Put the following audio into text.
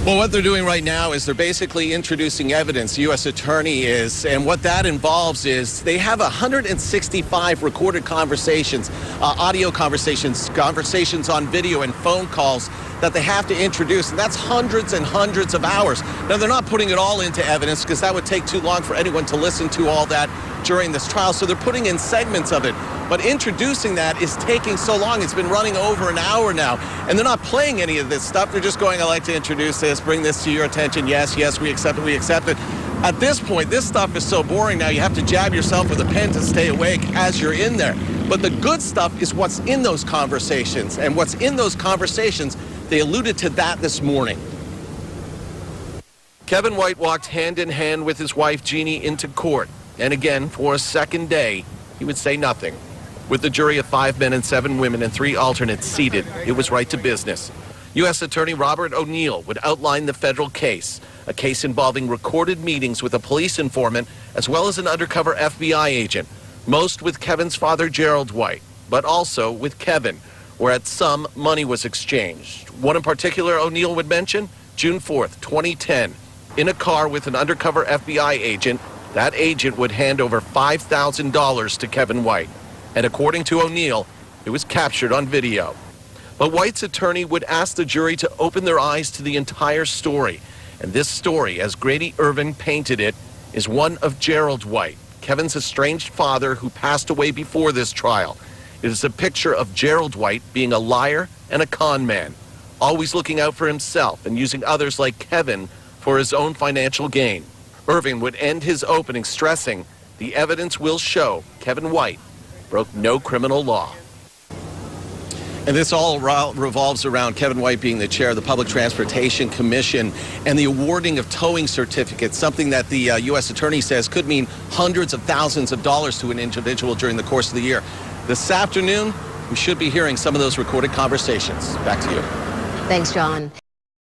Well, what they're doing right now is they're basically introducing evidence, the U.S. Attorney is, and what that involves is they have 165 recorded conversations, audio conversations on video and phone calls that they have to introduce, and that's hundreds and hundreds of hours. Now, they're not putting it all into evidence because that would take too long for anyone to listen to all that during this trial, so they're putting in segments of it. But introducing that is taking so long. It's been running over an hour now, and they're not playing any of this stuff. They're just going, I'd like to introduce this, bring this to your attention. Yes, yes, we accept it, we accept it. At this point, this stuff is so boring now, you have to jab yourself with a pen to stay awake as you're in there. But the good stuff is what's in those conversations, and what's in those conversations, they alluded to that this morning. Kevin White walked hand in hand with his wife, Jeannie, into court. And again, for a second day, he would say nothing. With the jury of 5 men and 7 women and 3 alternates seated, it was right to business. U.S. Attorney Robert O'Neill would outline the federal case, a case involving recorded meetings with a police informant as well as an undercover FBI agent, most with Kevin's father, Gerald White, but also with Kevin, where at some money was exchanged. One in particular O'Neill would mention, June 4th, 2010, in a car with an undercover FBI agent. That agent would hand over $5,000 to Kevin White. And according to O'Neill, it was captured on video. But White's attorney would ask the jury to open their eyes to the entire story. And this story, as Grady Irvin painted it, is one of Gerald White, Kevin's estranged father who passed away before this trial. It is a picture of Gerald White being a liar and a con man, always looking out for himself and using others like Kevin for his own financial gain. Irving would end his opening stressing, the evidence will show Kevin White broke no criminal law. And this all revolves around Kevin White being the chair of the Public Transportation Commission and the awarding of towing certificates, something that the U.S. Attorney says could mean hundreds of thousands of dollars to an individual during the course of the year. This afternoon, we should be hearing some of those recorded conversations. Back to you. Thanks, John.